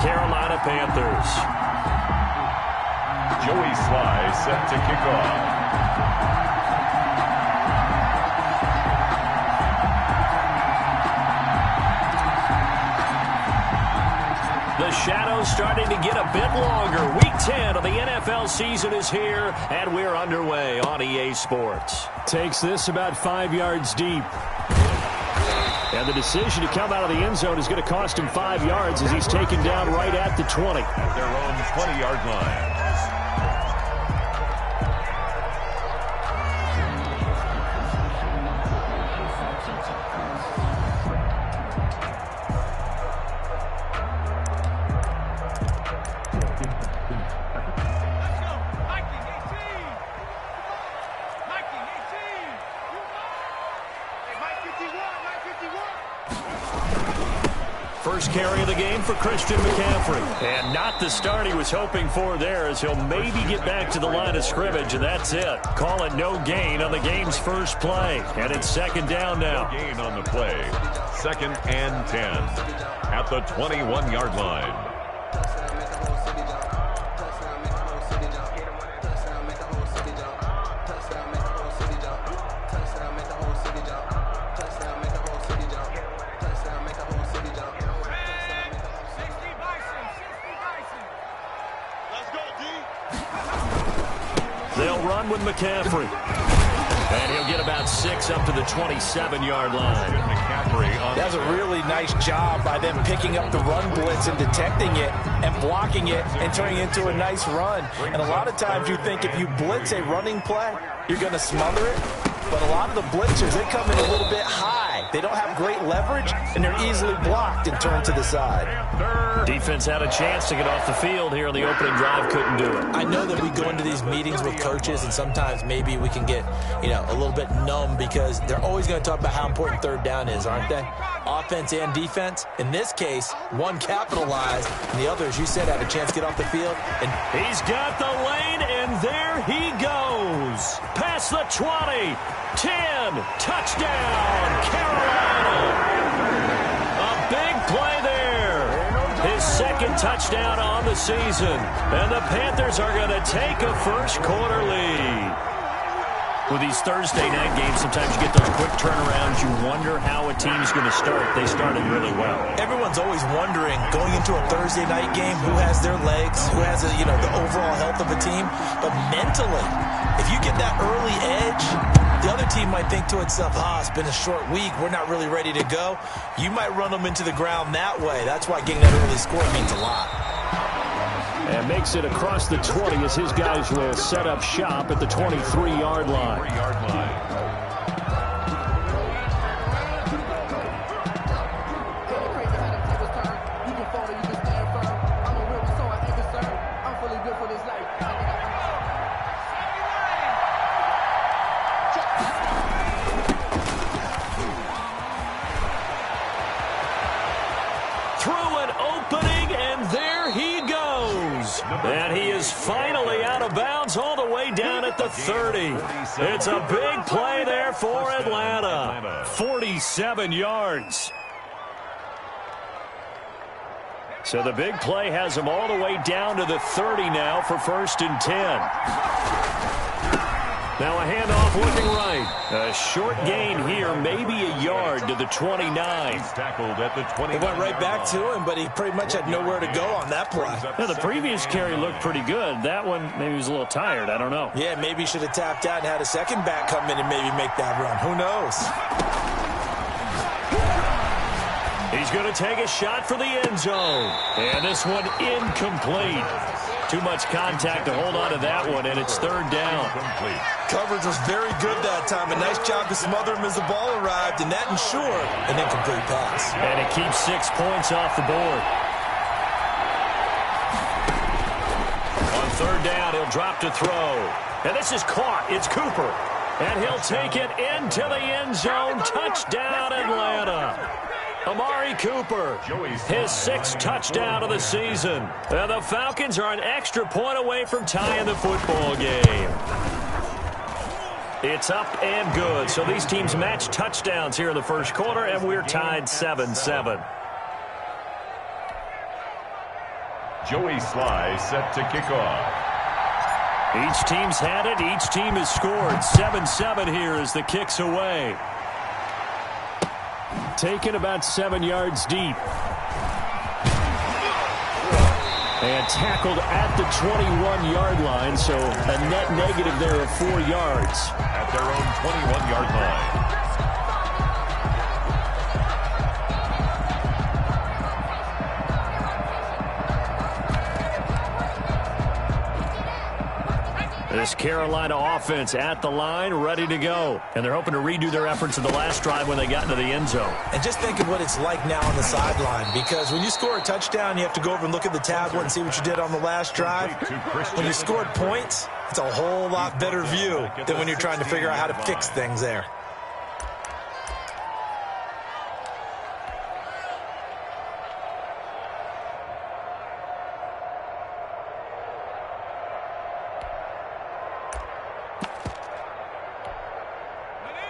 Carolina Panthers. Joey Sly set to kick off. The shadow's starting to get a bit longer. Week 10 of the NFL season is here, and we're underway on EA Sports. Takes this about 5 yards deep. And the decision to come out of the end zone is going to cost him 5 yards as he's taken down right at the 20. At their own 20-yard line. First carry of the game for Christian McCaffrey. And not the start he was hoping for there, as he'll maybe get back to the line of scrimmage, and that's it. Call it no gain on the game's first play. And it's second down now. No gain on the play. 2nd and 10 at the 21-yard line. They'll run with McCaffrey. And he'll get about 6 up to the 27-yard line. That's a really nice job by them picking up the run blitz and detecting it and blocking it and turning it into a nice run. And a lot of times you think if you blitz a running play, you're going to smother it. But a lot of the blitzers, they come in a little bit high. They don't have great leverage, and they're easily blocked and turned to the side. Defense had a chance to get off the field here on the opening drive, couldn't do it. I know that we go into these meetings with coaches, and sometimes maybe we can get, a little bit numb because they're always going to talk about how important third down is, aren't they? Offense and defense. In this case, one capitalized, and the other, as you said, had a chance to get off the field. And he's got the lane, and there he goes. Past the 20. 10, touchdown, Carolina. A big play there. His second touchdown on the season. And the Panthers are going to take a first quarter lead. With these Thursday night games, sometimes you get those quick turnarounds. You wonder how a team's going to start. They started really well. Everyone's always wondering, going into a Thursday night game, who has their legs, who has, the overall health of a team. But mentally, if you get that early edge, the other team might think to itself, it's been a short week. We're not really ready to go. You might run them into the ground that way. That's why getting that early score means a lot. And makes it across the 20 as his guys will set up shop at the 23-yard line. And he is finally out of bounds all the way down at the 30. It's a big play there for Atlanta. 47 yards. So the big play has him all the way down to the 30 now for 1st and 10. Now a handoff looking right. A short gain here, maybe a yard to the 29. He's tackled at the 29. It went right back to him, but he pretty much had nowhere to go on that play. Yeah, the previous carry looked pretty good. That one, maybe he was a little tired. I don't know. Yeah, maybe he should have tapped out and had a second back come in and maybe make that run. Who knows? He's going to take a shot for the end zone. And this one incomplete. Too much contact to hold on to that one, and it's 3rd down. Coverage was very good that time. A nice job to smother him as the ball arrived, and that ensured an incomplete pass. And it keeps 6 points off the board. On 3rd down, he'll drop to throw. And this is caught. It's Cooper. And he'll take it into the end zone. Touchdown, Atlanta. Amari Cooper, his 6th touchdown of the season. And the Falcons are an extra point away from tying the football game. It's up and good. So these teams match touchdowns here in the first quarter, and we're tied 7-7. Joey Sly set to kick off. Each team's had it. Each team has scored. 7-7 here as the kick's away. Taken about 7 yards deep. And tackled at the 21-yard line, so a net negative there of 4 yards. At their own 21-yard line. This Carolina offense at the line, ready to go. And they're hoping to redo their efforts in the last drive when they got into the end zone. And just think of what it's like now on the sideline, because when you score a touchdown, you have to go over and look at the tablet and see what you did on the last drive. When you scored points, it's a whole lot better view than when you're trying to figure out how to fix things there.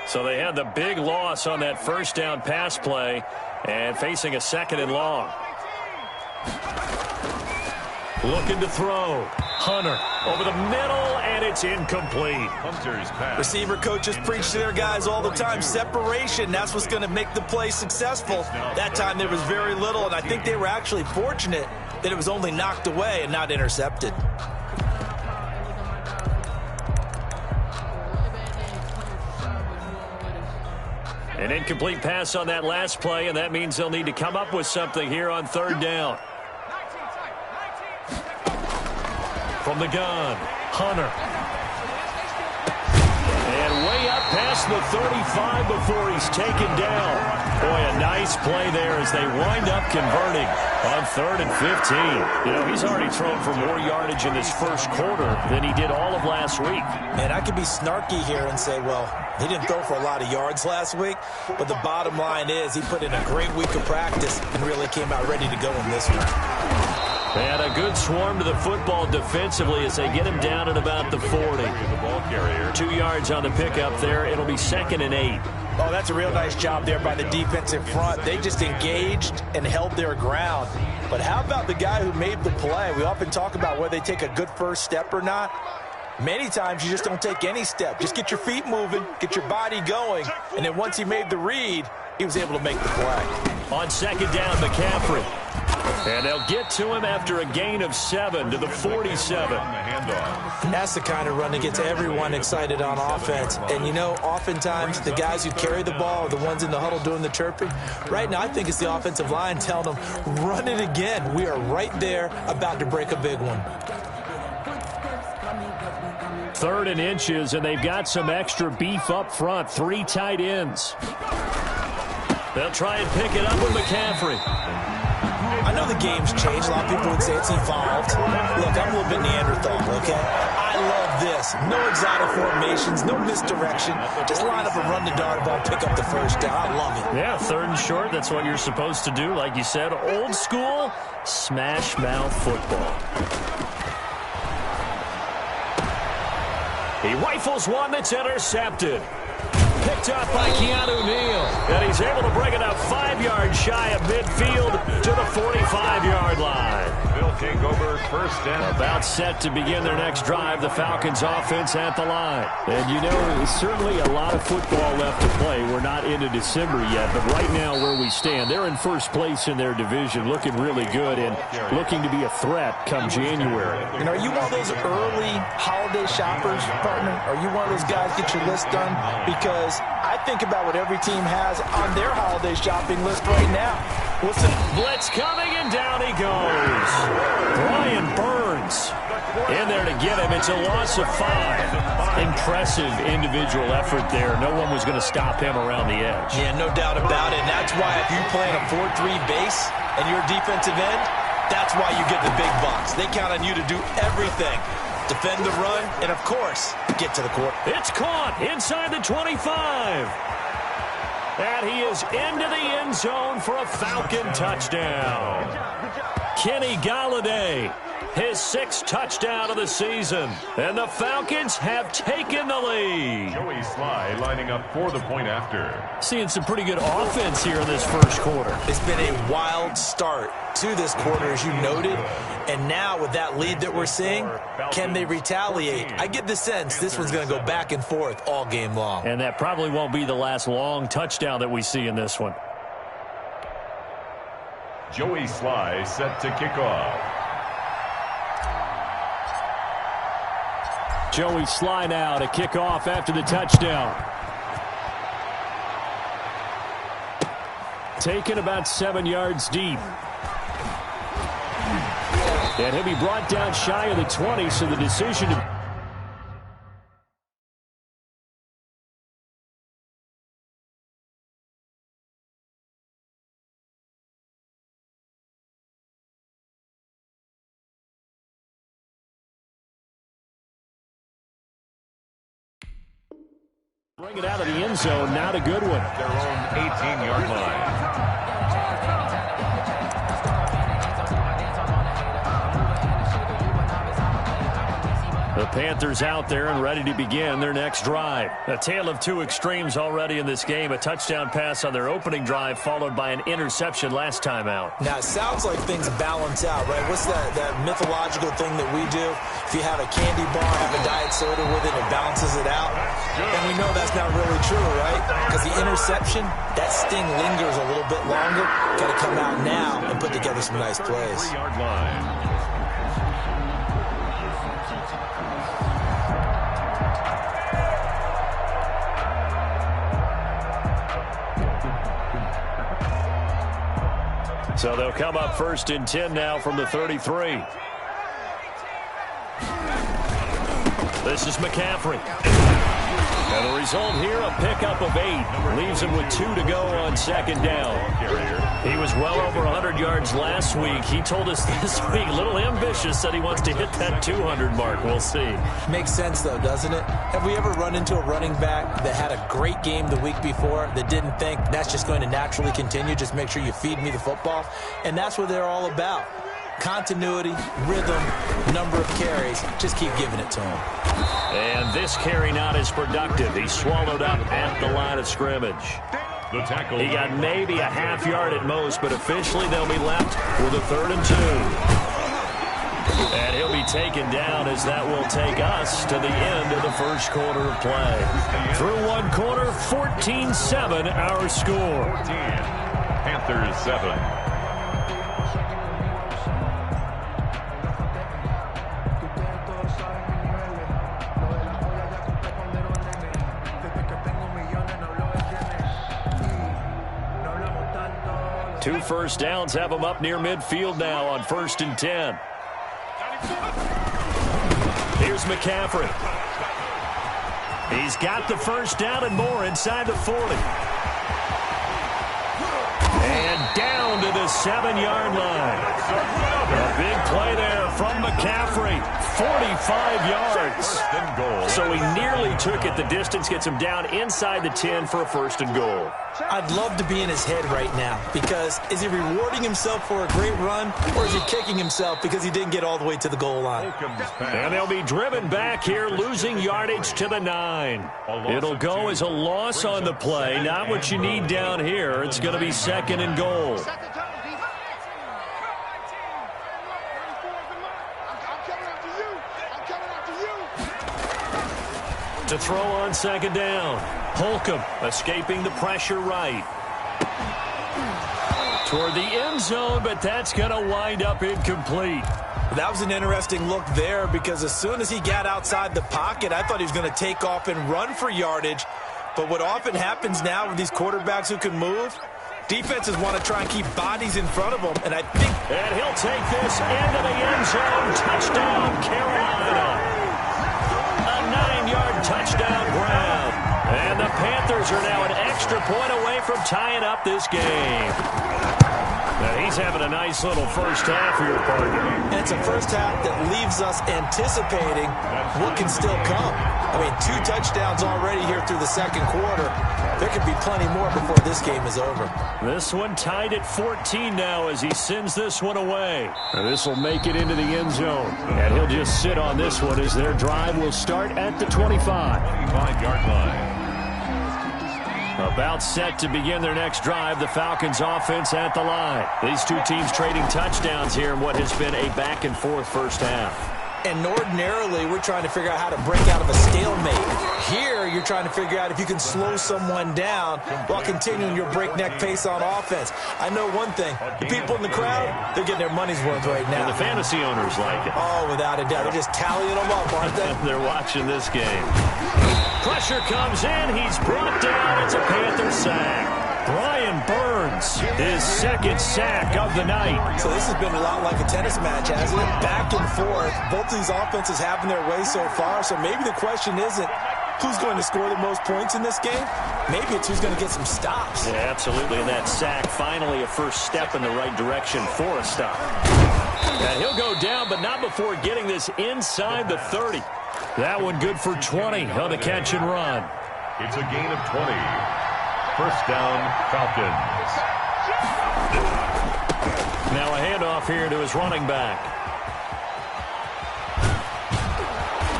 So they had the big loss on that first down pass play and facing a 2nd and long. Looking to throw. Hunter over the middle, and it's incomplete. Hunter's pass. Receiver coaches preach to their guys all the time. Separation, that's what's going to make the play successful. That time there was very little, and I think they were actually fortunate that it was only knocked away and not intercepted. An incomplete pass on that last play, and that means they'll need to come up with something here on 3rd down. From the gun, Hunter. And way up past the 35 before he's taken down. Boy, a nice play there as they wind up converting on 3rd and 15. You know, he's already thrown for more yardage in this first quarter than he did all of last week. And I could be snarky here and say, well, he didn't throw for a lot of yards last week, but the bottom line is he put in a great week of practice and really came out ready to go in this one. And a good swarm to the football defensively as they get him down at about the 40. The ball carrier. 2 yards on the pickup there. It'll be 2nd and 8. Oh, that's a real nice job there by the defensive front. They just engaged and held their ground. But how about the guy who made the play? We often talk about whether they take a good first step or not. Many times you just don't take any step. Just get your feet moving, get your body going, and then once he made the read, he was able to make the play. On 2nd down, McCaffrey. And they'll get to him after a gain of 7 to the 47. And that's the kind of run that gets everyone excited on offense. And, you know, oftentimes the guys who carry the ball are the ones in the huddle doing the chirping. Right now, I think it's the offensive line telling them, run it again. We are right there about to break a big one. 3rd and inches, and they've got some extra beef up front. 3 tight ends. They'll try and pick it up with McCaffrey. I know the game's changed. A lot of people would say it's evolved. Look, I'm a little bit Neanderthal, okay? I love this. No exotic formations, no misdirection. Just line up and run the dart ball, pick up the first down. I love it. Yeah, 3rd and short. That's what you're supposed to do. Like you said, old school smash mouth football. He rifles one that's intercepted. Picked up by Keanu Neal. And he's able to bring it up 5 yards shy of midfield to the 45-yard line. They'll take over 1st down. About set to begin their next drive. The Falcons offense at the line. And you know, there's certainly a lot of football left to play. We're not into December yet, but right now where we stand, they're in first place in their division, looking really good and looking to be a threat come January. You know, are you one of those early holiday shoppers, partner? Are you one of those guys get your list done? Because I think about what every team has on their holiday shopping list right now. Listen, blitz coming, and down he goes. Brian Burns in there to get him. It's a loss of 5. Impressive individual effort there. No one was going to stop him around the edge. Yeah, no doubt about it. And that's why if you play in a 4-3 base and you're defensive end, that's why you get the big bucks. They count on you to do everything. Defend the run, and of course, get to the court. It's caught inside the 25. And he is into the end zone for a Falcon touchdown. Kenny Golladay his 6th touchdown of the season. And the Falcons have taken the lead. Joey Sly lining up for the point after. Seeing some pretty good offense here in this first quarter. It's been a wild start to this quarter, as you noted. And now with that lead that we're seeing, can they retaliate? I get the sense this one's going to go back and forth all game long. And that probably won't be the last long touchdown that we see in this one. Joey Sly set to kick off. Joey Sly now to kick off after the touchdown. Taken about 7 yards deep. And he'll be brought down shy of the 20, so the decision to... Bring it out of the end zone, not a good one. Their own 18-yard line. The Panthers out there and ready to begin their next drive. A tale of two extremes already in this game. A touchdown pass on their opening drive followed by an interception last time out. Now, it sounds like things balance out, right? What's that mythological thing that we do? If you have a candy bar, have a diet soda with it, it balances it out. And we know that's not really true, right? Because the interception, that sting lingers a little bit longer. Got to come out now and put together some nice plays. 3-yard line. So they'll come up 1st and 10 now from the 33. This is McCaffrey. And the result here, a pickup of 8. Leaves him with 2 to go on 2nd down. He was well over 100 yards last week. He told us this week, a little ambitious, said he wants to hit that 200 mark. We'll see. Makes sense, though, doesn't it? Have we ever run into a running back that had a great game the week before that didn't think that's just going to naturally continue? Just make sure you feed me the football. And that's what they're all about. Continuity, rhythm, number of carries. Just keep giving it to him. And this carry not as productive. He swallowed up at the line of scrimmage. The tackle. He got maybe a half yard at most, but officially they'll be left with a 3rd and 2. And he'll be taken down as that will take us to the end of the first quarter of play. Through one quarter, 14-7 our score. 14. Panthers 7. Two first downs have them up near midfield now on 1st and 10. Here's McCaffrey. He's got the first down and more inside the 40. And down to the 7-yard line. A big play there from McCaffrey. 45 yards. So he nearly took it the distance, gets him down inside the 10 for a 1st and goal. I'd love to be in his head right now because is he rewarding himself for a great run or is he kicking himself because he didn't get all the way to the goal line? And they'll be driven back here, losing yardage to the 9. It'll go as a loss on the play. Not what you need down here. It's going to be 2nd and goal. To throw on 2nd down. Holcomb escaping the pressure right. Toward the end zone, but that's going to wind up incomplete. That was an interesting look there because as soon as he got outside the pocket, I thought he was going to take off and run for yardage. But what often happens now with these quarterbacks who can move, defenses want to try and keep bodies in front of them. And I think... And he'll take this into the end zone. Touchdown, Carolina. A 9-yard touchdown grab. And the Panthers are now an extra point away from tying up this game. Now he's having a nice little first half here, partner. And it's a first half that leaves us anticipating what can still come. I mean, 2 touchdowns already here through the second quarter. There could be plenty more before this game is over. This one tied at 14 now as he sends this one away. This will make it into the end zone. And he'll just sit on this one as their drive will start at the 25. 25-yard line. About set to begin their next drive, the Falcons offense at the line. These two teams trading touchdowns here in what has been a back-and-forth first half. And ordinarily, we're trying to figure out how to break out of a stalemate. Here, you're trying to figure out if you can slow someone down while continuing your breakneck pace on offense. I know one thing. The people in the crowd, they're getting their money's worth right now. And the fantasy owners like it. Oh, without a doubt. They're just tallying them up, aren't they? They're watching this game. Pressure comes in. He's brought down. It's a Panther sack. Brian Burns, his second sack of the night. So this has been a lot like a tennis match, hasn't it? Back and forth. Both these offenses having their way so far. So maybe the question isn't who's going to score the most points in this game. Maybe it's who's going to get some stops. Yeah, absolutely. And that sack, finally a first step in the right direction for a stop. And he'll go down, but not before getting this inside the 30. That one good for 20 on the catch and run. It's a gain of 20. First down, Falcons. Now a handoff here to his running back.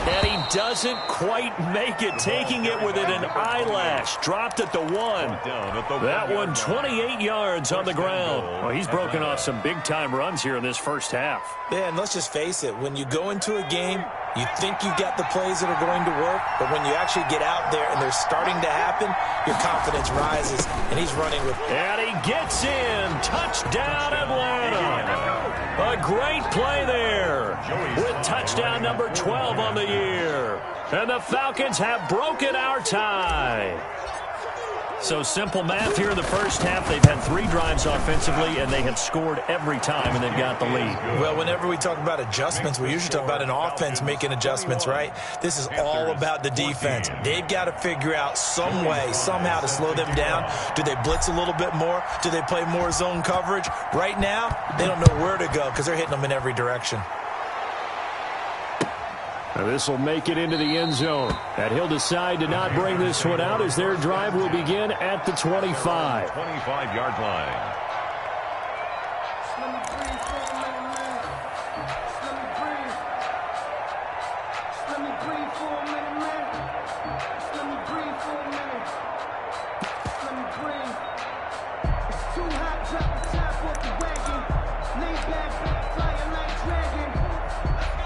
And he doesn't quite make it, taking it within an eyelash. Dropped at the 1. That one 28 yards on the ground. Well, he's broken off some big-time runs here in this first half. Yeah, and let's just face it. When you go into a game, you think you got the plays that are going to work, but when you actually get out there and they're starting to happen, your confidence rises, and he's running with... And he gets in. Touchdown, Atlanta. A great play there with touchdown number 12 on the year. And the Falcons have broken our tie. So simple math here in the first half. They've had 3 drives offensively, and they have scored every time, and they've got the lead. Well, whenever we talk about adjustments, we usually talk about an offense making adjustments, right? This is all about the defense. They've got to figure out some way, somehow to slow them down. Do they blitz a little bit more? Do they play more zone coverage? Right now, they don't know where to go because they're hitting them in every direction. This will make it into the end zone. And he'll decide to not bring this one out as their drive will begin at the 25. 25-yard line.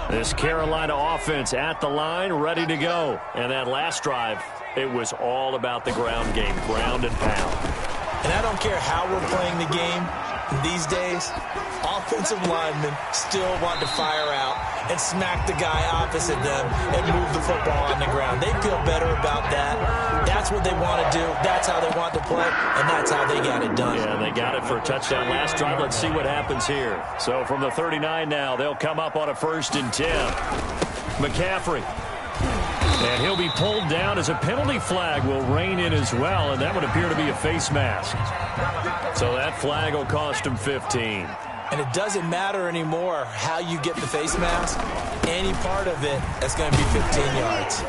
This Carolina offense at the line, ready to go. And that last drive, it was all about the ground game, ground and pound. And I don't care how we're playing the game these days, offensive linemen still want to fire out and smack the guy opposite them and move the football on the ground. They feel better about that. That's what they want to do. That's how they want to play, and that's how they got it done. Yeah, they got it for a touchdown last drive. Let's see what happens here. So from the 39 now, they'll come up on a 1st and 10. McCaffrey. And he'll be pulled down as a penalty flag will rein in as well, and that would appear to be a face mask. So that flag will cost him 15. And it doesn't matter anymore how you get the face mask. Any part of it, that's going to be 15 yards.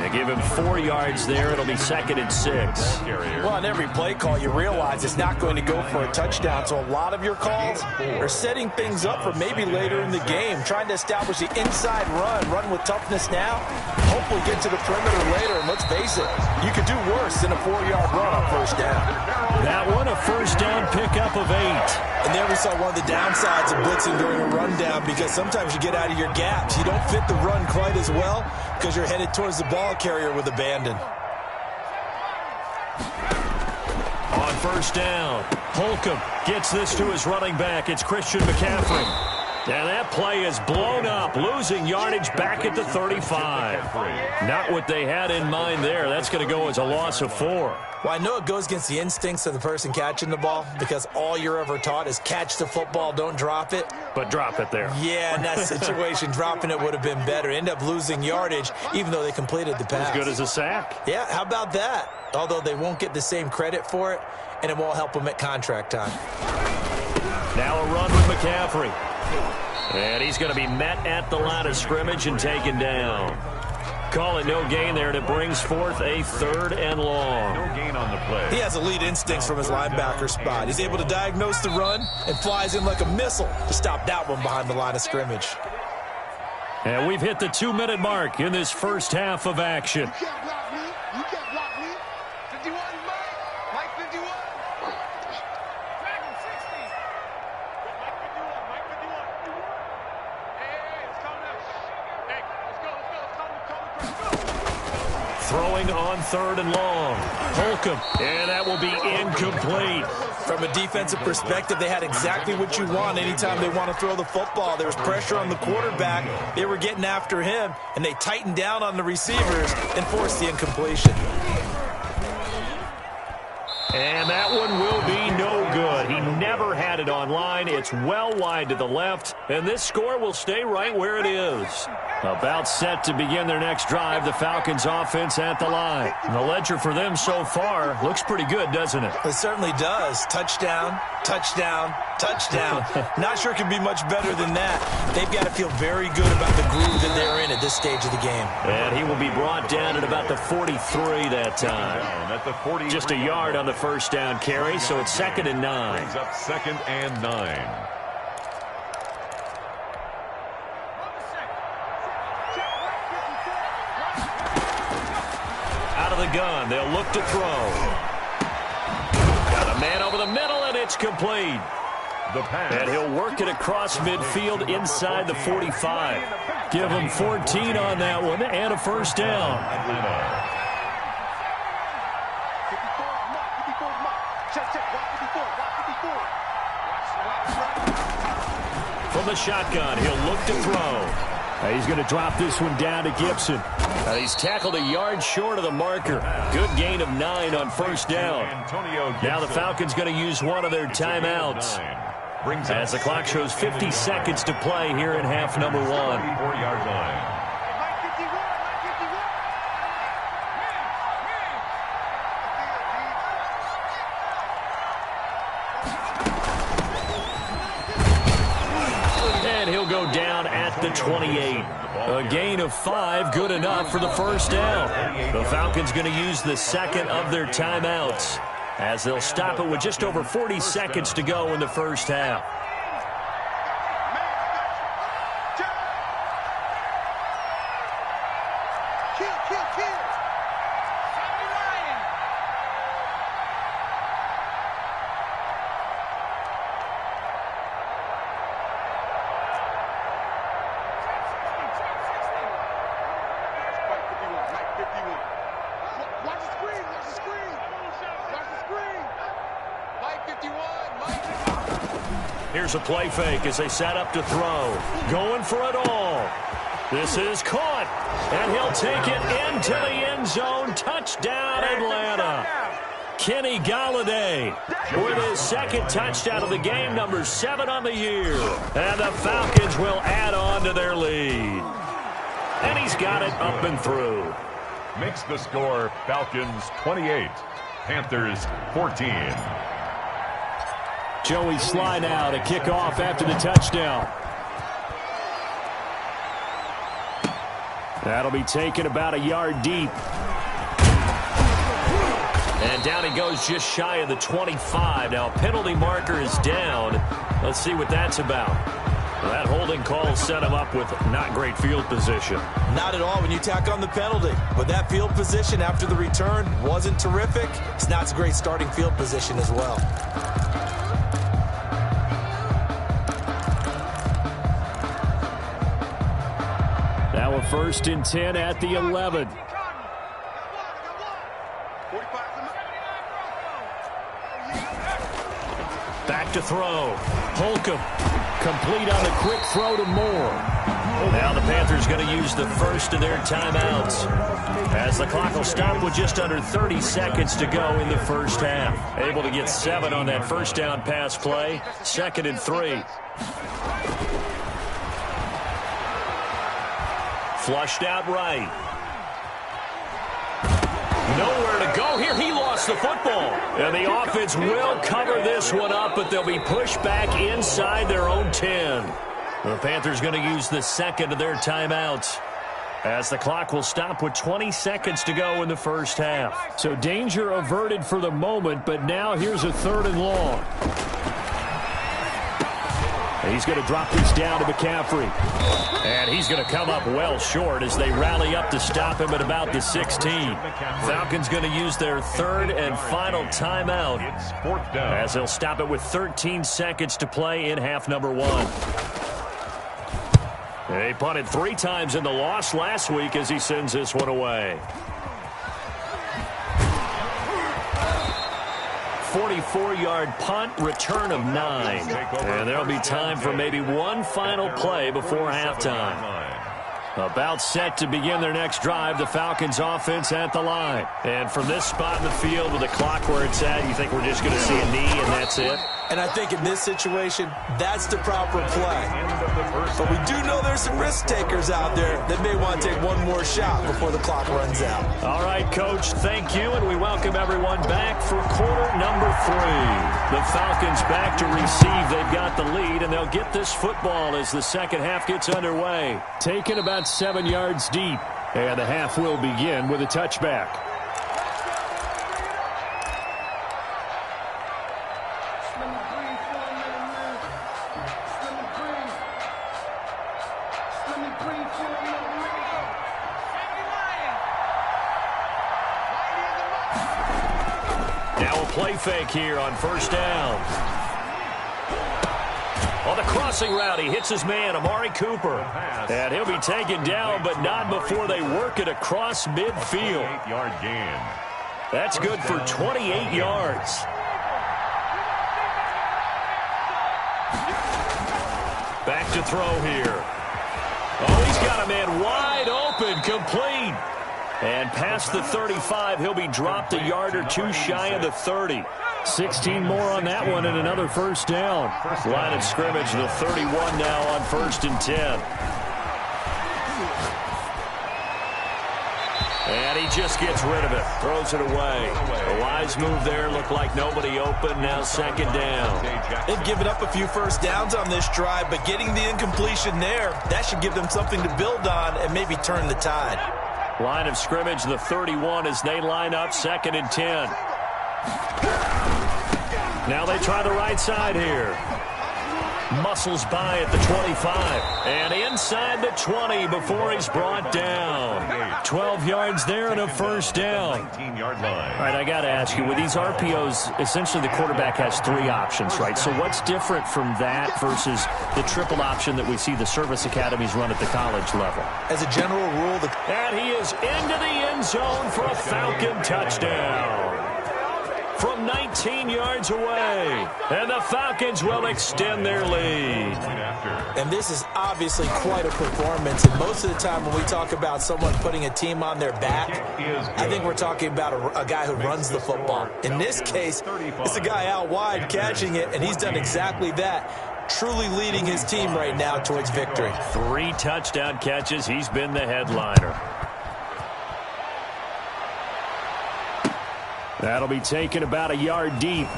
They give him 4 yards there. It'll be 2nd and 6. Well, on every play call, you realize it's not going to go for a touchdown. So a lot of your calls are setting things up for maybe later in the game, trying to establish the inside run with toughness now, hopefully get to the perimeter later. And let's face it, you could do worse than a 4-yard run on 1st down. That one, a 1st down pickup of 8. And there we saw one of the downsides of blitzing during a rundown, because sometimes you get out of your gaps. You don't fit the run quite as well because you're headed towards the ball carrier with abandon. On 1st down, Holcomb gets this to his running back. It's Christian McCaffrey. And that play is blown up, losing yardage back at the 35. Not what they had in mind there. That's going to go as a loss of 4. Well, I know it goes against the instincts of the person catching the ball because all you're ever taught is catch the football, don't drop it. But drop it there. Yeah, in that situation, dropping it would have been better. End up losing yardage, even though they completed the pass. As good as a sack. Yeah, how about that? Although they won't get the same credit for it, and it won't help them at contract time. Now a run with McCaffrey. And he's going to be met at the line of scrimmage and taken down. Call it no gain there, and it brings forth a 3rd and long. No gain on the play. He has elite instincts from his linebacker spot. He's able to diagnose the run and flies in like a missile to stop that one behind the line of scrimmage. And we've hit the 2-minute mark in this first half of action. You can't block me. You can't block me. 51, Mike 51. Dragon 60. Mike 51. Mike 51. Hey, it's coming up. Hey, let's go. Throwing on 3rd and long. Holcomb. And that will be incomplete. From a defensive perspective, they had exactly what you want anytime they want to throw the football. There was pressure on the quarterback. They were getting after him, and they tightened down on the receivers and forced the incompletion. And that one will be no good. He never had it on line. It's well wide to the left, and this score will stay right where it is. About set to begin their next drive, the Falcons offense at the line. And the ledger for them so far looks pretty good, doesn't it? It certainly does. Touchdown, touchdown, touchdown. Not sure it can be much better than that. They've got to feel very good about the groove that they're in at this stage of the game. And he will be brought down at about the 43 that time. At the 40. Just a yard on the first down carry, so it's 2nd and 9. Brings up 2nd and 9. Out of the gun, they'll look to throw. Got a man over the middle, and it's complete. The pass. And he'll work it across midfield inside the 45. Give him 14 on that one and a first down. Atlanta. From the shotgun, he'll look to throw. He's going to drop this one down to Gibson. He's tackled a yard short of the marker. Good gain of 9 on first down. Now the Falcons going to use one of their timeouts. As the clock shows 50 seconds to play here in half number 1. 4-yard line. And he'll go down at the 28. A gain of 5, good enough for the first down. The Falcons going to use the second of their timeouts, as they'll stop it with just over 40 seconds to go in the first half. Here's a play fake as they set up to throw. Going for it all. This is caught. And he'll take it into the end zone. Touchdown, Atlanta. Kenny Golladay with his second touchdown of the game, number 7 on the year. And the Falcons will add on to their lead. And he's got it up and through. Makes the score Falcons 28, Panthers 14. Joey Sly now to kick off after the touchdown. That'll be taken about a yard deep. And down he goes just shy of the 25. Now a penalty marker is down. Let's see what that's about. Well, that holding call set him up with not great field position. Not at all when you tack on the penalty. But that field position after the return wasn't terrific. It's not a great starting field position as well. Now a 1st and 10 at the 11. Back to throw. Holcomb. Complete on the quick throw to Moore. Now the Panthers going to use the first of their timeouts, as the clock will stop with just under 30 seconds to go in the first half. Able to get 7 on that first down pass play. 2nd and 3. Flushed out right. Nowhere to go here. He lost the football. And the offense will cover this one up, but they'll be pushed back inside their own 10. The Panthers going to use the second of their timeouts, as the clock will stop with 20 seconds to go in the first half. So danger averted for the moment, but now here's a 3rd and long. And he's going to drop this down to McCaffrey. And he's going to come up well short as they rally up to stop him at about the 16. Falcons going to use their 3rd and final timeout, as they'll stop it with 13 seconds to play in half number 1. They punted 3 times in the loss last week as he sends this one away. 44-yard punt, return of 9. And there'll be time for maybe one final play before halftime. About set to begin their next drive, the Falcons offense at the line. And from this spot in the field with the clock where it's at, you think we're just going to see a knee and that's it? And I think in this situation, that's the proper play. But we do know there's some risk takers out there that may want to take one more shot before the clock runs out. All right, Coach, thank you, and we welcome everyone back for quarter number 3. The Falcons back to receive. They've got the lead, and they'll get this football as the second half gets underway. Taken about 7 yards deep, and the half will begin with a touchback. Now a play fake here on first down. On the crossing route, he hits his man, Amari Cooper. And he'll be taken down, but not before they work it across midfield. 8-yard gain. That's good for 28 yards. Back to throw here. Oh, he's got a man wide open, complete. And past the 35, he'll be dropped a yard or 2 shy of the 30. 16 more on that one and another first down. Line of scrimmage, the 31 now on 1st and 10. And he just gets rid of it, throws it away. A wise move there, looked like nobody open, now 2nd down. They've given up a few first downs on this drive, but getting the incompletion there, that should give them something to build on and maybe turn the tide. Line of scrimmage, the 31 as they line up, 2nd and 10. Now they try the right side here. Muscles by at the 25. And inside the 20 before he's brought down. 12 yards there and a first down. 19-yard line. All right, I got to ask you, with these RPOs, essentially the quarterback has 3 options, right? So what's different from that versus the triple option that we see the service academies run at the college level? As a general rule, And he is into the end zone for a Falcon touchdown. From 19 yards away. And the Falcons will extend their lead. and this is obviously quite a performance. And most of the time when we talk about someone putting a team on their back, I think we're talking about a guy who runs the football. In this case, it's a guy out wide catching it, and he's done exactly that. Truly leading his team right now towards victory. 3 touchdown catches. He's been the headliner. That'll be taken about a yard deep.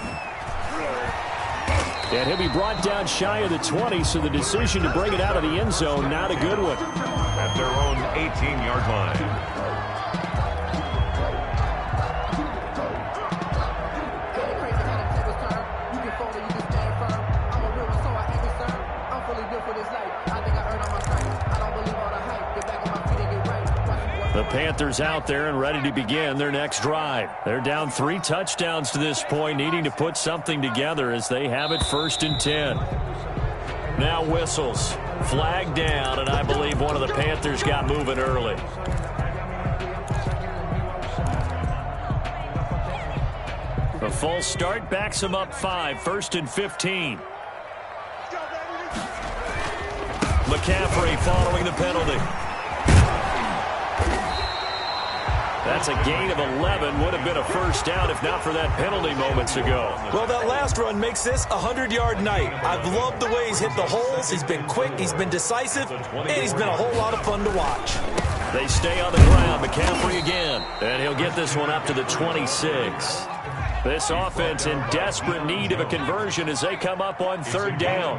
And he'll be brought down shy of the 20, so the decision to bring it out of the end zone, not a good one. At their own 18-yard line. The Panthers out there and ready to begin their next drive. They're down 3 touchdowns to this point, needing to put something together as they have it 1st and 10. Now whistles. Flag down, and I believe one of the Panthers got moving early. A full start backs them up 5, 1st and 15. McCaffrey following the penalty. That's a gain of 11. Would have been a first down if not for that penalty moments ago. Well, that last run makes this a 100-yard night. I've loved the way he's hit the holes. He's been quick, he's been decisive, and he's been a whole lot of fun to watch. They stay on the ground. McCaffrey again. And he'll get this one up to the 26. This offense in desperate need of a conversion as they come up on third down.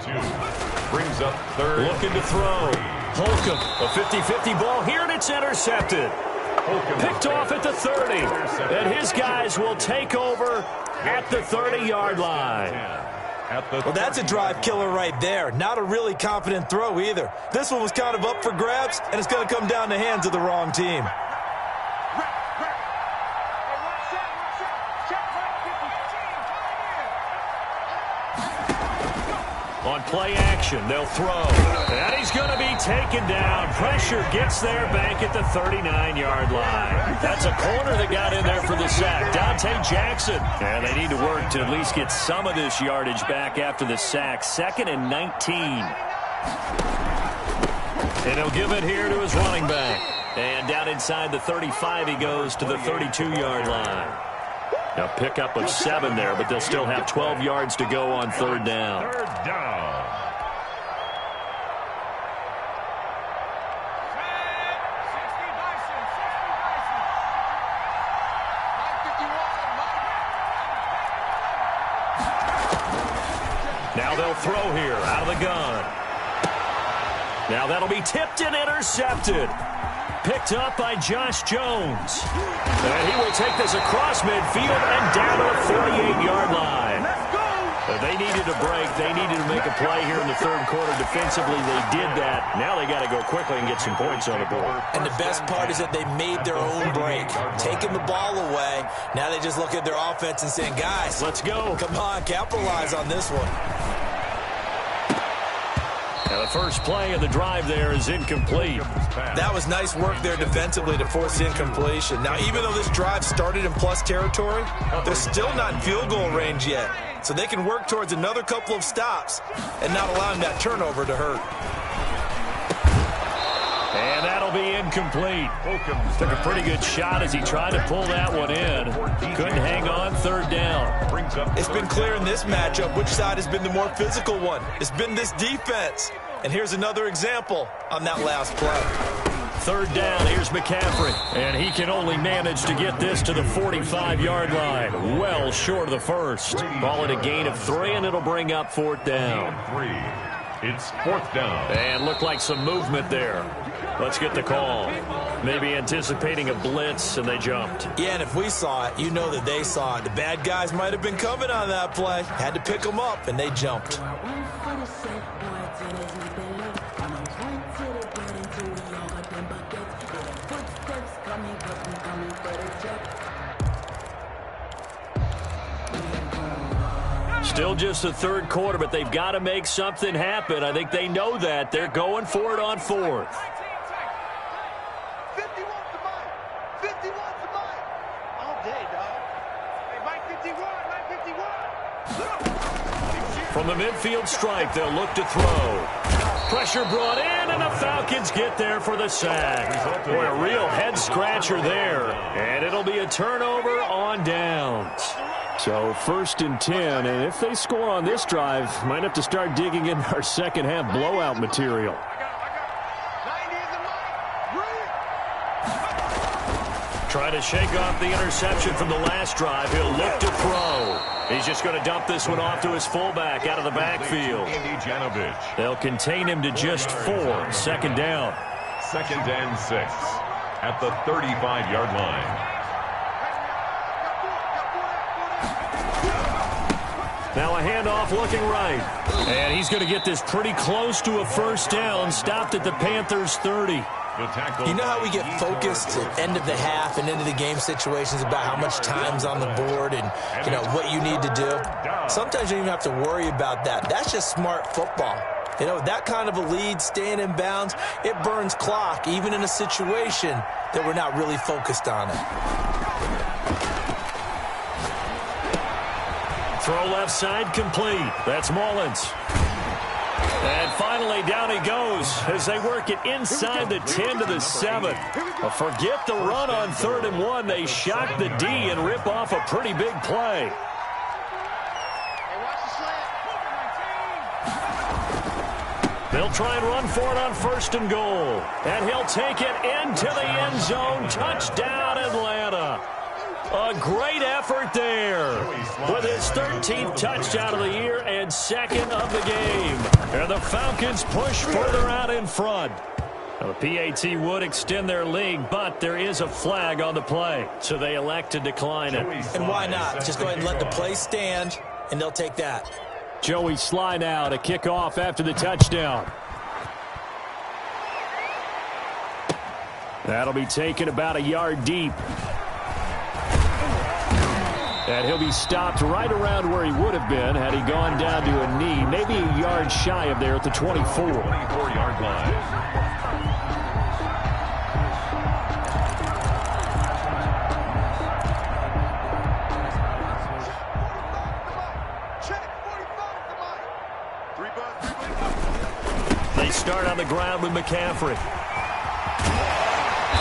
Brings up third. Looking to throw. Holcomb, a 50-50 ball here, and it's intercepted. Picked off at the 30. And his guys will take over at the 30-yard line. Well, that's a drive killer right there. Not a really confident throw either. This one was kind of up for grabs, and it's going to come down the hands of the wrong team. On play action, they'll throw. And he's going to be taken down. Pressure gets there back at the 39-yard line. That's a corner that got in there for the sack. Dante Jackson. And they need to work to at least get some of this yardage back after the sack. 2nd and 19. And he'll give it here to his running back. And down inside the 35, he goes to the 32-yard line. Now pickup of 7 there, but they'll still have 12 yards to go on third down. Third down. Now they'll throw here out of the gun. Now that'll be tipped and intercepted. Picked up by Josh Jones. And he will take this across midfield and down to the 48-yard line. They needed a break. They needed to make a play here in the third quarter. Defensively, they did that. Now they got to go quickly and get some points on the board. And the best part is that they made their own break. Taking the ball away. Now they just look at their offense and saying, guys, let's go. Come on, capitalize on this one. Now the first play of the drive there is incomplete. That was nice work there defensively to force the incompletion. Now, even though this drive started in plus territory, they're still not in field goal range yet. So they can work towards another couple of stops and not allowing that turnover to hurt. And that'll be incomplete. Took a pretty good shot as he tried to pull that one in. Couldn't hang on third down. It's been clear in this matchup which side has been the more physical one. It's been this defense. And here's another example on that last play. Third down, here's McCaffrey. And he can only manage to get this to the 45-yard line. Well short of the first. Call it a gain of 3, and it'll bring up fourth down. It's fourth down. And looked like some movement there. Let's get the call. Maybe anticipating a blitz, and they jumped. Yeah, and if we saw it, you know that they saw it. The bad guys might have been coming on that play. Had to pick them up, and they jumped. Still just the third quarter, but they've got to make something happen. I think they know that. They're going for it on fourth. 51 to Mike. 51 to Mike. All day, dog. Hey, Mike 51, Mike 51. From the midfield stripe, they'll look to throw. Pressure brought in, and the Falcons get there for the sack. Boy, a real head-scratcher there. And it'll be a turnover on downs. So 1st and 10, and if they score on this drive, might have to start digging in our second half blowout material. 90 is a Mike. Trying to shake off the interception from the last drive. He'll look to throw. He's just going to dump this one off to his fullback out of the backfield. They'll contain him to just 4. 2nd down. 2nd and 6 at the 35-yard line. Now a handoff looking right. And he's going to get this pretty close to a first down. Stopped at the Panthers' 30. You know how we get focused at end of the half and into the game situations about how much time's on the board and, you know, what you need to do? Sometimes you don't even have to worry about that. That's just smart football. You know, that kind of a lead, staying in bounds, it burns clock, even in a situation that we're not really focused on it. Throw left side complete. That's Mullins. And finally, down he goes as they work it inside the 10 to the 7. Forget the run on 3rd and 1. They shock the D and rip off a pretty big play. They'll try and run for it on 1st and goal. And he'll take it into the end zone. Touchdown, Atlanta. A great effort there with his 13th touchdown of the year and 2nd of the game. And the Falcons push further out in front. Now, the PAT would extend their lead, but there is a flag on the play, so they elect to decline it. And why not? Just go ahead and let the play stand, and they'll take that. Joey Slye now to kick off after the touchdown. That'll be taken about a yard deep. And he'll be stopped right around where he would have been had he gone down to a knee, maybe a yard shy of there at the 24. 24-yard line. They start on the ground with McCaffrey.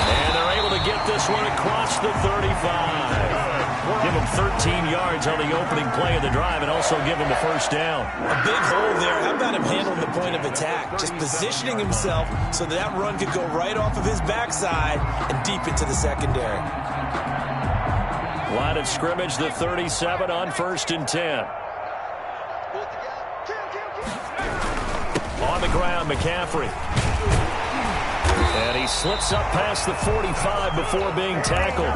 And they're able to get this one across the 35. Give him 13 yards on the opening play of the drive and also give him a first down. A big hole there. How about him handling the point of attack? Just positioning himself so that run could go right off of his backside and deep into the secondary. Line of scrimmage, the 37 on 1st and 10. On the ground, McCaffrey. And he slips up past the 45 before being tackled.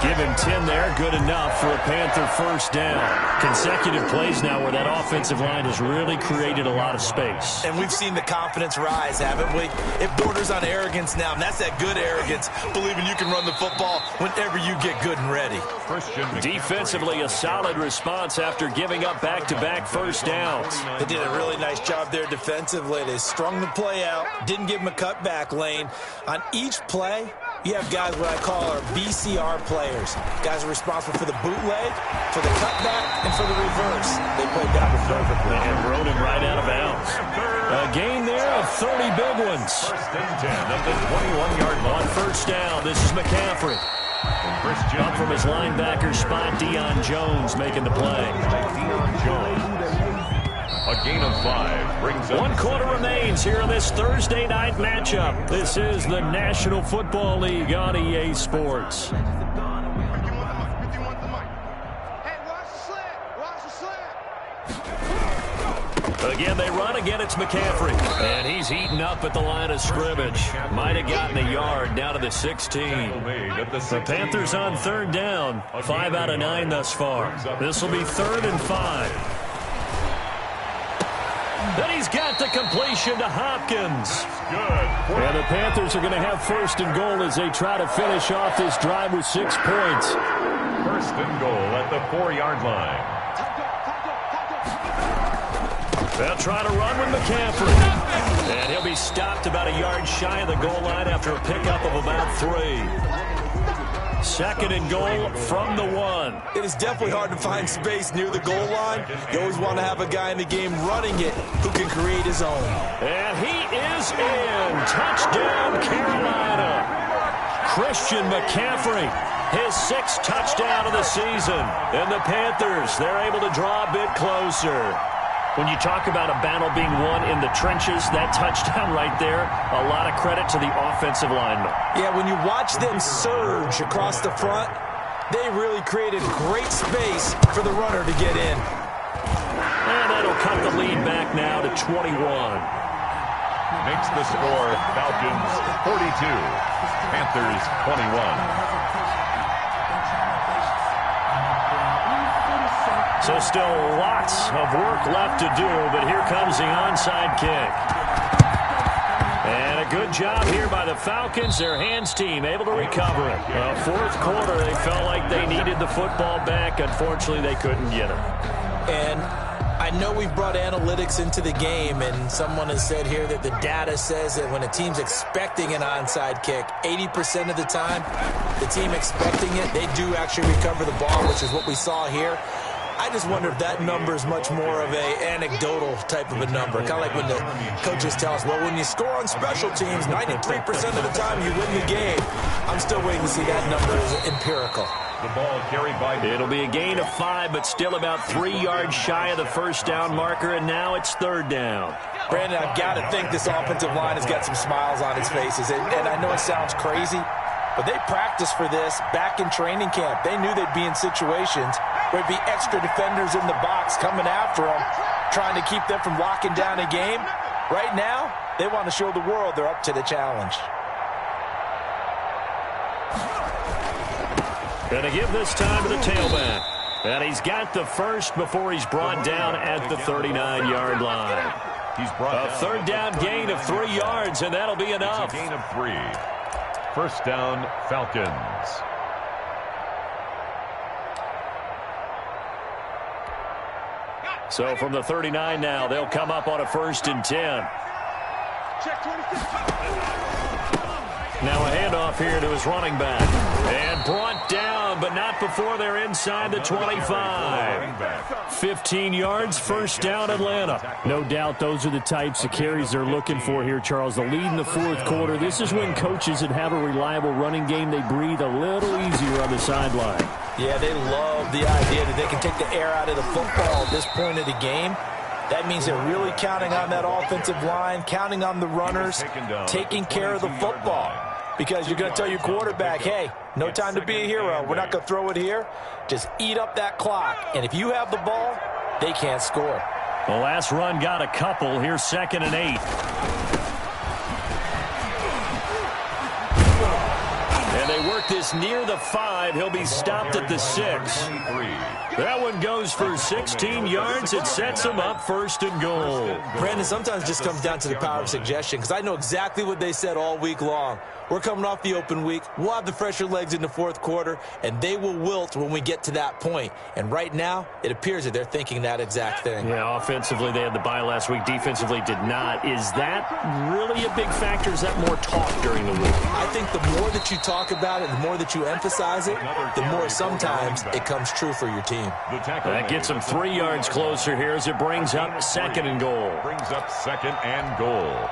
Give him 10 there, good enough for a Panther first down. Consecutive plays now where that offensive line has really created a lot of space. And we've seen the confidence rise, haven't we? It borders on arrogance now, and that's that good arrogance, believing you can run the football whenever you get good and ready. Defensively, a solid response after giving up back-to-back first downs. They did a really nice job there defensively. They strung the play out, didn't give him a cutback lane. On each play, you have guys what I call our BCR players. Guys are responsible for the bootleg, for the cutback, and for the reverse. They played that one perfectly. And rode him right out of bounds. A gain there of 30 big ones. 1st and 10 at the 21-yard line. On first down, this is McCaffrey. Up from his linebacker spot, Deion Jones making the play. Deion Jones. A gain of 5 brings up 1 quarter remains here in this Thursday night matchup. This is the National Football League on EA Sports. Again, they run. Again, it's McCaffrey. And he's eaten up at the line of scrimmage. Might have gotten a yard down to the 16. The Panthers on 3rd down. 5 out of 9 thus far. This will be 3rd and 5. Then he's got the completion to Hopkins. good. And the Panthers are going to have 1st and goal as they try to finish off this drive with 6 points. 1st and goal at the 4-yard line. They'll try to run with McCaffrey. And he'll be stopped about a yard shy of the goal line after a pickup of about 3. 2nd and goal from the 1. It is definitely hard to find space near the goal line. You always want to have a guy in the game running it who can create his own. And he is in. Touchdown, Carolina. Christian McCaffrey, his 6th touchdown of the season. And the Panthers, they're able to draw a bit closer. When you talk about a battle being won in the trenches, that touchdown right there, a lot of credit to the offensive linemen. Yeah, when you watch them surge across the front, they really created great space for the runner to get in. And that'll cut the lead back now to 21. Makes the score Falcons 42, Panthers 21. So still lots of work left to do, but here comes the onside kick. And a good job here by the Falcons, their hands team, able to recover it. 4th quarter, they felt like they needed the football back. Unfortunately, they couldn't get it. And I know we've brought analytics into the game, and someone has said here that the data says that when a team's expecting an onside kick, 80% of the time, the team expecting it, they do actually recover the ball, which is what we saw here. I just wonder if that number is much more of a anecdotal type of a number. Kind of like when the coaches tell us, well, when you score on special teams, 93% of the time you win the game. I'm still waiting to see that number as empirical. The ball carried by... It'll be a gain of 5, but still about 3 yards shy of the first down marker, and now it's 3rd down. Brandon, I've got to think this offensive line has got some smiles on its faces. And I know it sounds crazy, but they practiced for this back in training camp. They knew they'd be in situations where there'd be extra defenders in the box coming after them, trying to keep them from locking down a game. Right now, they want to show the world they're up to the challenge. Going to give this time to the tailback. And he's got the first before he's brought down at the 39-yard line. He's brought a 3rd down gain of 3 yards, and that'll be enough. It's a gain of 3. First down, Falcons. So from the 39 now, they'll come up on a 1st and 10. Check 26. Now a handoff here to his running back. And brought down, but not before they're inside the 25. 15 yards, first down Atlanta. No doubt those are the types of carries they're looking for here, Charles. The lead in the 4th quarter. This is when coaches that have a reliable running game, they breathe a little easier on the sideline. Yeah, they love the idea that they can take the air out of the football at this point of the game. That means they're really counting on that offensive line, counting on the runners, taking care of the football. Because you're going to tell your quarterback, hey, no time to be a hero. We're not going to throw it here. Just eat up that clock. And if you have the ball, they can't score. The last run got a couple. Here's 2nd and 8. And they work this near the 5. He'll be stopped at the 6. That one goes for 16 yards. It sets him up 1st and goal. Brandon, sometimes it just comes down to the power of suggestion, because I know exactly what they said all week long. We're coming off the open week. We'll have the fresher legs in the 4th quarter, and they will wilt when we get to that point. And right now, it appears that they're thinking that exact thing. Yeah, offensively, they had the bye last week. Defensively, did not. Is that really a big factor? Is that more talk during the week? I think the more that you talk about it, the more that you emphasize it, the more sometimes it comes true for your team. That gets them 3 yards closer here as it brings up 2nd and goal. Brings up 2nd and goal.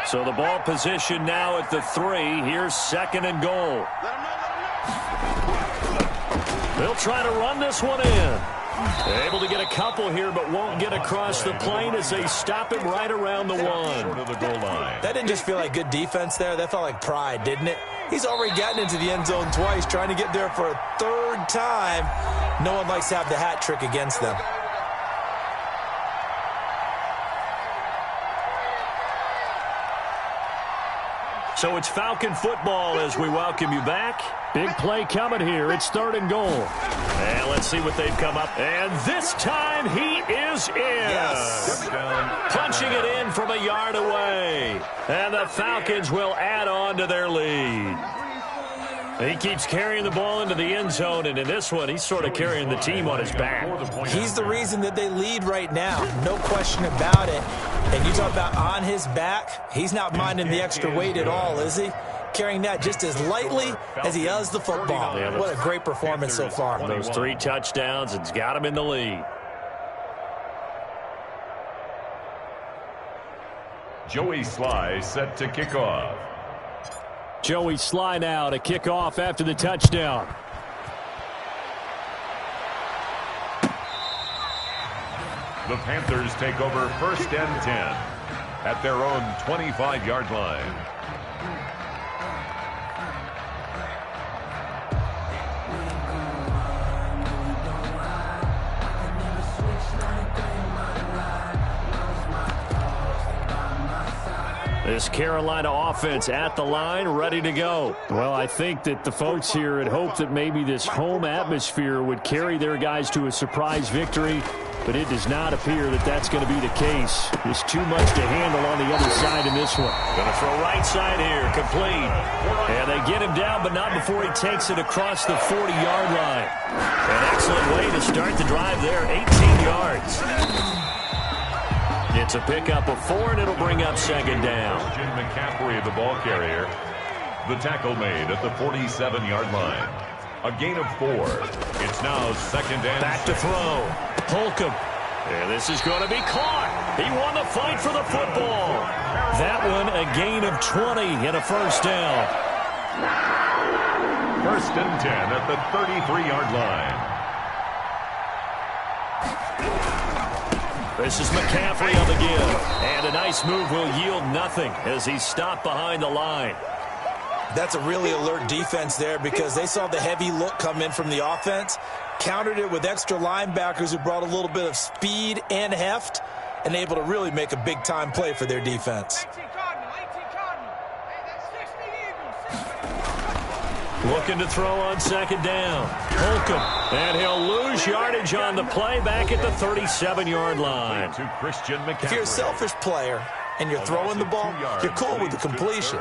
So the ball position now at the 3. Here's 2nd and goal. They'll try to run this one in. Able to get a couple here, but won't get across the plane as they stop him right around the 1. Short of the goal line. That didn't just feel like good defense there. That felt like pride, didn't it? He's already gotten into the end zone twice, trying to get there for a 3rd time. No one likes to have the hat trick against them. So it's Falcon football as we welcome you back. Big play coming here. It's 3rd and goal. And let's see what they've come up. And this time he is in. Yes. Punching it in from a yard away. And the Falcons will add on to their lead. He keeps carrying the ball into the end zone, and in this one, he's sort of carrying the team on his back. He's the reason that they lead right now. No question about it. And you talk about on his back, he's not minding the extra weight at all, is he? Carrying that just as lightly as he does the football. Yeah, what a great performance so far. Those 3 touchdowns, it's got him in the lead. Joey Sly set to kick off. Joey Sly now to kick off after the touchdown. The Panthers take over 1st and 10 at their own 25-yard line. This Carolina offense at the line, ready to go. Well, I think that the folks here had hoped that maybe this home atmosphere would carry their guys to a surprise victory, but it does not appear that that's going to be the case. There's too much to handle on the other side in this one. Going to throw right side here, complete. And they get him down, but not before he takes it across the 40-yard line. An excellent way to start the drive there, 18 yards. It's a pickup of 4, and it'll bring up 2nd down. Jim McCaffrey, the ball carrier. The tackle made at the 47-yard line. A gain of 4. It's now 2nd and Back to throw. Holcomb. And this is going to be caught. He won the fight for the football. That one a gain of 20 and a first down. 1st and 10 at the 33-yard line. This is McCaffrey on the give. And a nice move will yield nothing as he's stopped behind the line. That's a really alert defense there because they saw the heavy look come in from the offense, countered it with extra linebackers who brought a little bit of speed and heft, and able to really make a big-time play for their defense. 18 Cardinal. Hey, that's 60 Eagles. Looking to throw on 2nd down. Holcomb. And he'll lose yardage on the play back at the 37-yard line. To Christian McCaffrey. If you're a selfish player and you're throwing the ball, you're cool with the completion.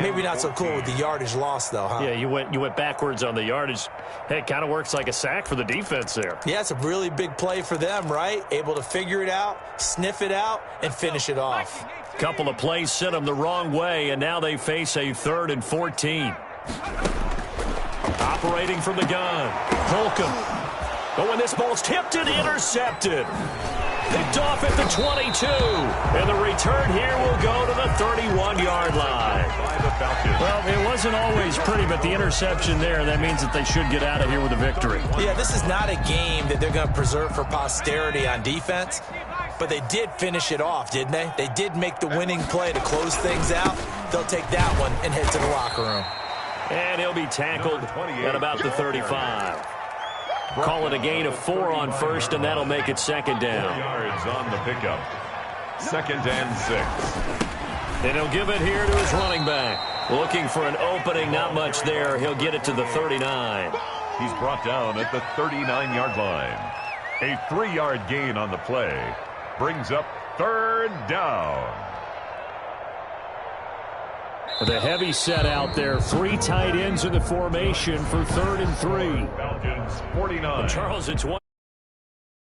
Maybe not so cool with the yardage loss, though, huh? Yeah, you went backwards on the yardage. Hey, it kind of works like a sack for the defense there. Yeah, it's a really big play for them, right? Able to figure it out, sniff it out, and finish it off. Couple of plays sent them the wrong way, and now they face a 3rd and 14. Operating from the gun. Holcomb. Oh, and this ball's tipped and intercepted. Picked off at the 22. And the return here will go to the 31-yard line. Well, it wasn't always pretty, but the interception there, that means that they should get out of here with a victory. Yeah, this is not a game that they're going to preserve for posterity on defense, but they did finish it off, didn't they? They did make the winning play to close things out. They'll take that one and head to the locker room. And he'll be tackled at about the 35. Call it a gain of 4 on 1st, and that'll make it 2nd down. Yards on the pickup. 2nd and 6. And he'll give it here to his running back. Looking for an opening, not much there. He'll get it to the 39. He's brought down at the 39-yard line. A 3-yard gain on the play brings up 3rd down. The heavy set out there. 3 tight ends in the formation for 3rd and 3. Falcons 49. Charles, it's one.